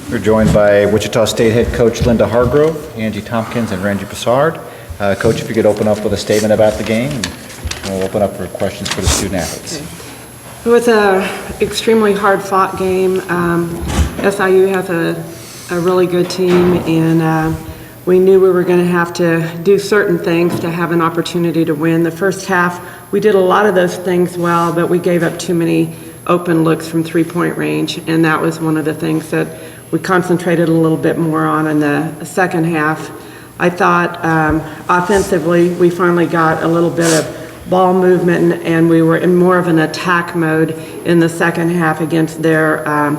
We're joined by Wichita State head coach Linda Hargrove, Angie Tompkins, and Randy Broussard. Coach, if you could open up with a statement about the game, and we'll open up for questions for the student athletes. Okay. It was an extremely hard-fought game. SIU has a really good team, and we knew we were going to have to do certain things to have an opportunity to win. The first half, we did a lot of those things well, but we gave up too many open looks from three-point range, and that was one of the things that we concentrated a little bit more on in the second half. I thought offensively, we finally got a little bit of ball movement, and we were in more of an attack mode in the second half against their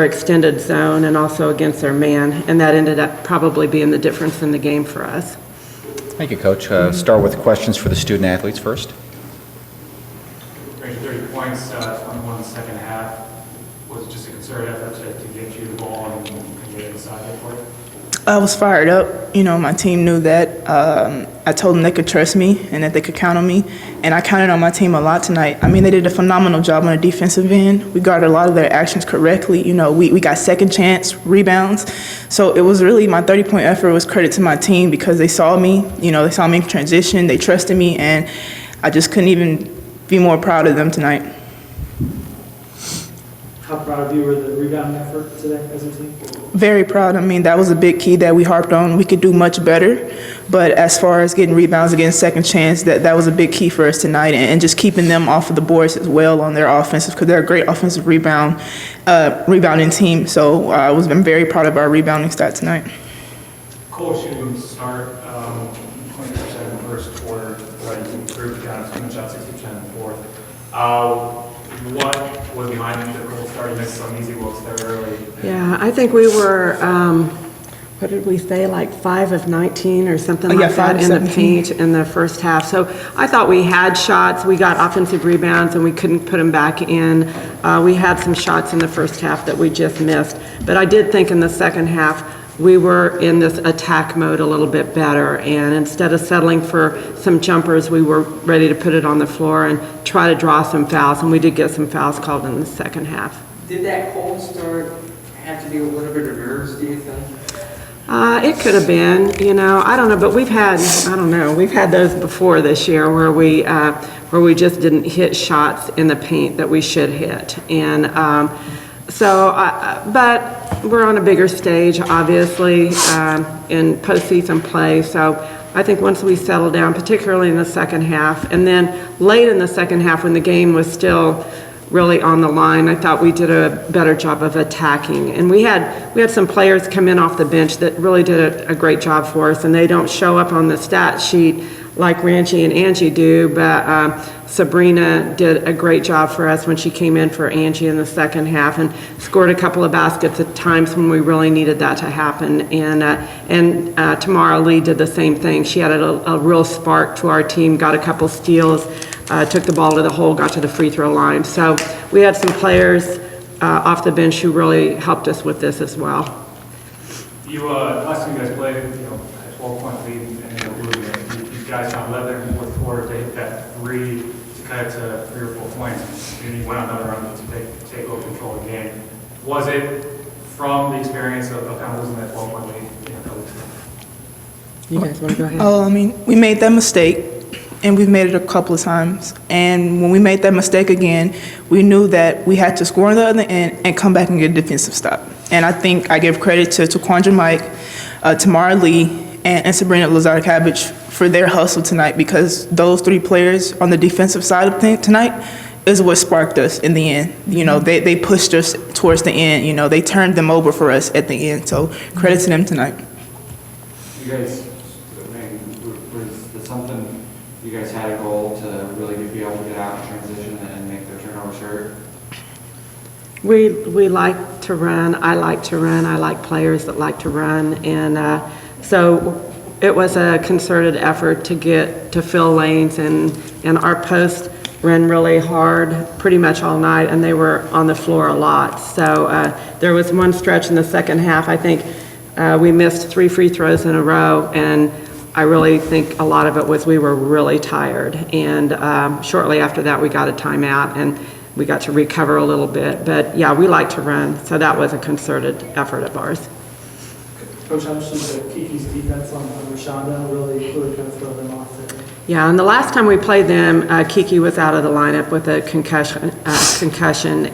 extended zone and also against their man, and that ended up probably being the difference in the game for us. Thank you, Coach. Start with questions for the student athletes first. 30 points, 21 in the second half. Was it just a concerted effort to get you the ball and get it inside the court? I was fired up. You know, my team knew that. I told them they could trust me and that they could count on me, and I counted on my team a lot tonight. I mean, they did a phenomenal job on the defensive end. We guarded a lot of their actions correctly. You know, we got second chance rebounds. So it was really, my 30-point effort was credit to my team because they saw me. You know, they saw me in transition. They trusted me, and I just couldn't even be more proud of them tonight. How proud of you were the rebounding effort today as a team? Very proud. I mean, that was a big key that we harped on. We could do much better, but as far as getting rebounds, getting second chance, that was a big key for us tonight, and just keeping them off of the boards as well on their offensive, because they're a great offensive rebounding team. So I'm very proud of our rebounding stat tonight. Cole shooting start 20% in the first quarter, right? You improved down to shot 60% in the fourth. What was behind the Cole start? You missed some easy looks there early. Yeah, I think we were, what did we say, like 5 of 19 or something like that in the paint in the first half. So I thought we had shots. We got offensive rebounds and we couldn't put them back in. We had some shots in the first half that we just missed. But I did think in the second half we were in this attack mode a little bit better, and instead of settling for some jumpers, we were ready to put it on the floor and try to draw some fouls, and we did get some fouls called in the second half. Did that cold start have to do with a little bit of nerves, do you think? It could have been, you know, I don't know, but we've had those before this year where we just didn't hit shots in the paint that we should hit, and but we're on a bigger stage, obviously, in postseason play. So I think once we settle down, particularly in the second half, and then late in the second half when the game was still really on the line, I thought we did a better job of attacking. And we had some players come in off the bench that really did a great job for us, and they don't show up on the stat sheet like Randy and Angie do, but Sabrina did a great job for us when she came in for Angie in the second half and scored a couple of baskets at times when we really needed that to happen. And Tamara Lee did the same thing. She added a real spark to our team, got a couple steals, took the ball to the hole, got to the free throw line. So we had some players off the bench who really helped us with this as well. Last time you guys played, a 12-point lead and losing it. You guys got 11 in the fourth quarter to hit that three to cut it to 3 or 4 points, and you went on another run to take over control of the game. Was it from the experience of kind of losing that 12-point lead? You guys want to go ahead? Oh, I mean, we made that mistake, and we've made it a couple of times. And when we made that mistake again, we knew that we had to score on the other end and come back and get a defensive stop. And I think I give credit to Taquandra Mike, Tamara Lee, and Sabrina Lazard-Cabbage for their hustle tonight, because those 3 players on the defensive side of things tonight is what sparked us in the end. You know, they pushed us towards the end. You know, they turned them over for us at the end. So credit to them tonight. You guys, was it something you guys had a goal to really be able to get out in transition and make their turnovers hurt? We like to run. I like to run. I like players that like to run, and so it was a concerted effort to fill lanes, and our post ran really hard pretty much all night, and they were on the floor a lot. So there was one stretch in the second half, I think we missed 3 free throws in a row, and I really think a lot of it was we were really tired, and shortly after that we got a timeout, and we got to recover a little bit. But yeah, we like to run, so that was a concerted effort of ours. Coach, how much did Kiki's defense on Rashonda really kind of throw them off there? Yeah, and the last time we played them, Kiki was out of the lineup with a concussion,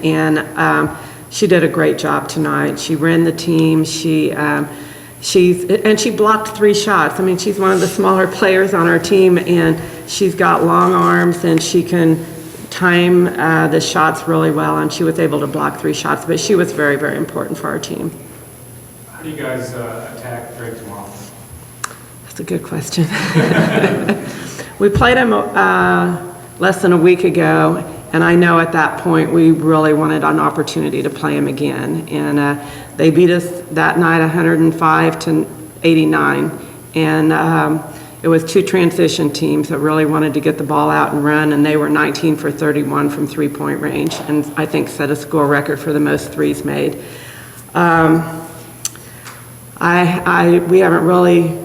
and she did a great job tonight. She ran the team. She blocked 3 shots. I mean, she's one of the smaller players on our team, and she's got long arms, and she can time the shots really well, and she was able to block 3 shots. But she was very, very important for our team. How do you guys attack Drake tomorrow? That's a good question. We played him less than a week ago, and I know at that point we really wanted an opportunity to play him again. And they beat us that night 105-89, and it was 2 transition teams that really wanted to get the ball out and run, and they were 19 for 31 from 3-point range, and I think set a score record for the most threes made. We haven't really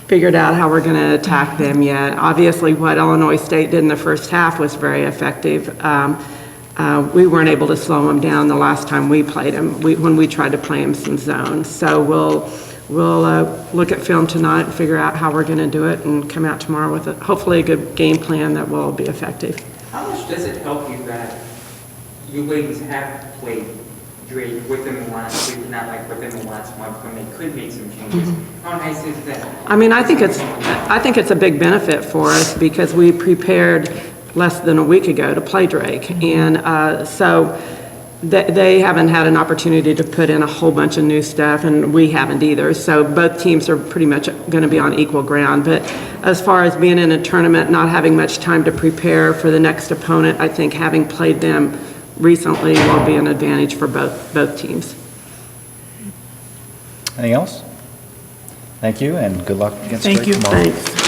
figured out how we're going to attack them yet. Obviously, what Illinois State did in the first half was very effective. We weren't able to slow them down the last time we played them, when we tried to play them some zones. So we'll look at film tonight and figure out how we're going to do it and come out tomorrow with hopefully a good game plan that will be effective. How much does it help you that you ladies have played Drake within the last week, not like within the last month when they could make some changes? How nice is that? I mean, I think it's a big benefit for us because we prepared less than a week ago to play Drake, and so they haven't had an opportunity to put in a whole bunch of new stuff, and we haven't either. So both teams are pretty much going to be on equal ground. But as far as being in a tournament, not having much time to prepare for the next opponent, I think having played them recently will be an advantage for both teams. Anything else? Thank you, and good luck against Thank Drake you. tomorrow. Thanks.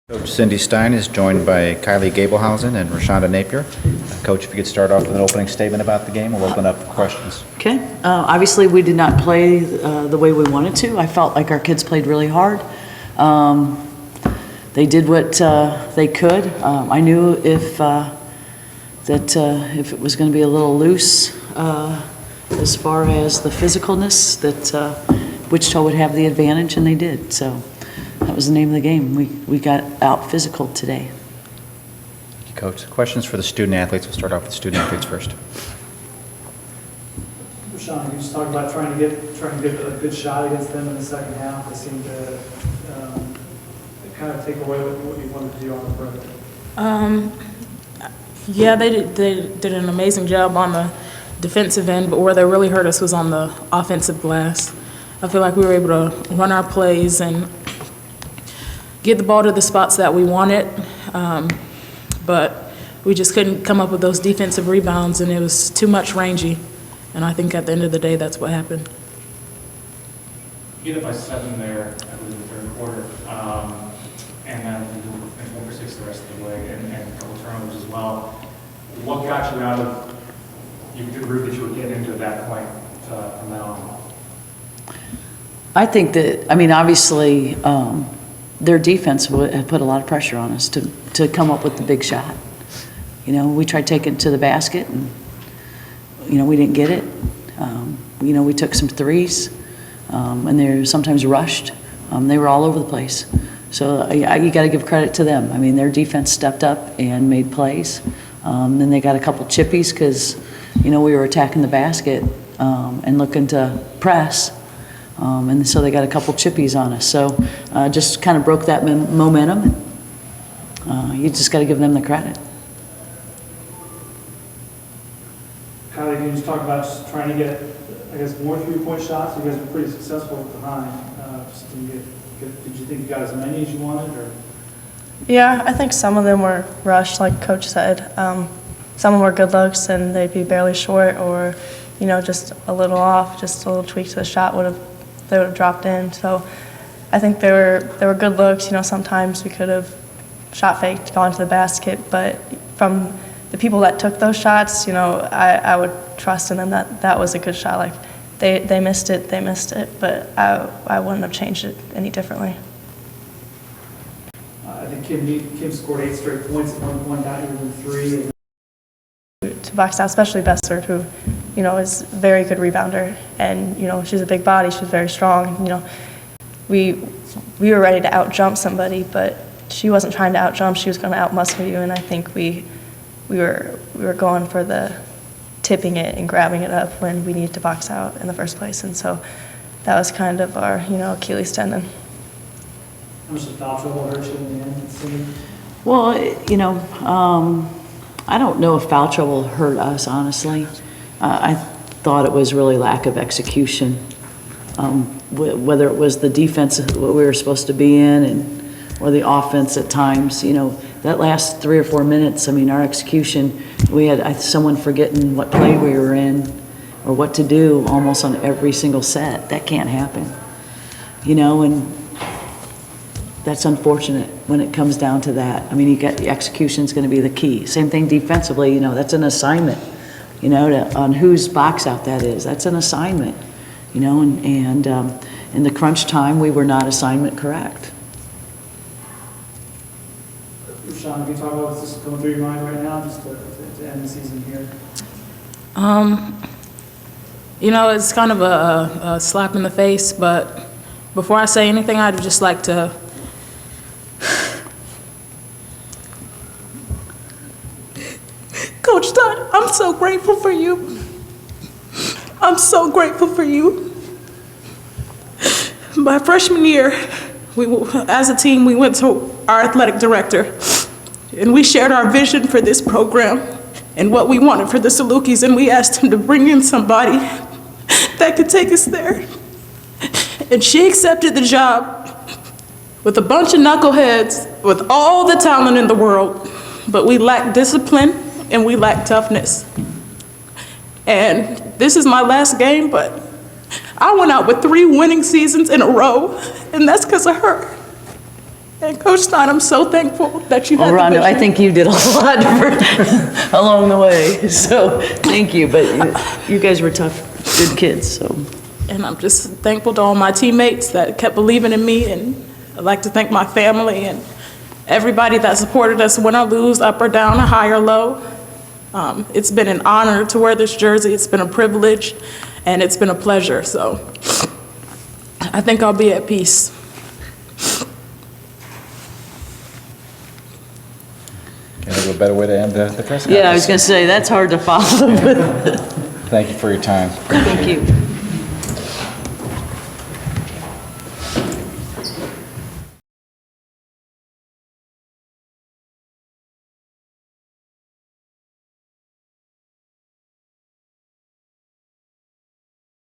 Coach Cindy Stein is joined by Kylie Gablehausen and Rashonda Napier. Coach, if you could start off with an opening statement about the game, we'll open up for questions. Okay. Obviously, we did not play the way we wanted to. I felt like our kids played really hard. They did what they could. I knew if it was going to be a little loose as far as the physicalness, that Wichita would have the advantage, and they did. So that was the name of the game. We got out physical today. Thank you, Coach. Questions for the student athletes. We'll start off with student athletes first. Sean, you just talked about trying to get a good shot against them in the second half. They seemed to kind of take away what you wanted to do on the perimeter. Yeah, they did an amazing job on the defensive end, but where they really hurt us was on the offensive glass. I feel like we were able to run our plays and get the ball to the spots that we wanted, but we just couldn't come up with those defensive rebounds, and it was too much rangy. And I think at the end of the day, that's what happened. You get it by 7 there, I believe, in the third quarter, and then you went 1 for 6 the rest of the way, and a couple turnovers as well. What got you out of the group that you were getting into at that point from then on? I think that, I mean, obviously, their defense had put a lot of pressure on us to come up with the big shot. We tried taking it to the basket, and, we didn't get it. We took some threes, and they're sometimes rushed. They were all over the place. So you got to give credit to them. I mean, their defense stepped up and made plays. Then they got a couple chippies because, we were attacking the basket and looking to press. And so they got a couple chippies on us. So just kind of broke that momentum. You just got to give them the credit. Kylie, can you just talk about just trying to get, I guess, more three-point shots? You guys were pretty successful behind. Just didn't did you think you got as many as you wanted, or? Yeah, I think some of them were rushed, like Coach said. Some of them were good looks, and they'd be barely short, or just a little off, just a little tweak to the shot they would have dropped in. So I think they were good looks. Sometimes we could have shot faked, gone to the basket, but from the people that took those shots, I would trust in them that was a good shot. Like they missed it, but I wouldn't have changed it any differently. I think Kim scored 8 straight points at one time, even 3. To box out, especially Besser, who, is a very good rebounder, and she's a big body, she's very strong. We were ready to out jump somebody, but she wasn't trying to out jump. She was going to out muscle you, and I think we were going for the tipping it and grabbing it up when we needed to box out in the first place, and so that was kind of our Achilles tendon. How much did foul trouble hurt you in the end, it seemed? Well, I don't know if foul trouble hurt us, honestly. I thought it was really lack of execution, whether it was the defense, what we were supposed to be in, or the offense at times. That last 3 or 4 minutes, our execution, we had someone forgetting what play we were in or what to do almost on every single set. That can't happen, and that's unfortunate when it comes down to that. You got the execution's going to be the key. Same thing defensively, that's an assignment, on whose box out that is. That's an assignment, and in the crunch time, we were not assignment correct. Sean, can you talk about what's just going through your mind right now, just to end the season here? It's kind of a slap in the face, but before I say anything, I'd just like to Coach Todd, I'm so grateful for you. I'm so grateful for you. My freshman year, as a team, we went to our athletic director, and we shared our vision for this program and what we wanted for the Salukis, and we asked him to bring in somebody that could take us there. And she accepted the job with a bunch of knuckleheads with all the talent in the world, but we lacked discipline and we lacked toughness. And this is my last game, but I went out with 3 winning seasons in a row, and that's because of her. And Coach Stein, I'm so thankful that you had the Rhonda, vision. I think you did a lot along the way, so thank you. But you guys were tough, good kids. So. And I'm just thankful to all my teammates that kept believing in me, and I'd like to thank my family and everybody that supported us, win or lose, up or down, high or low. It's been an honor to wear this jersey. It's been a privilege, and it's been a pleasure. So I think I'll be at peace. Can I have a better way to end the press conference? Yeah, I was going to say, that's hard to follow. Thank you for your time. Thank you.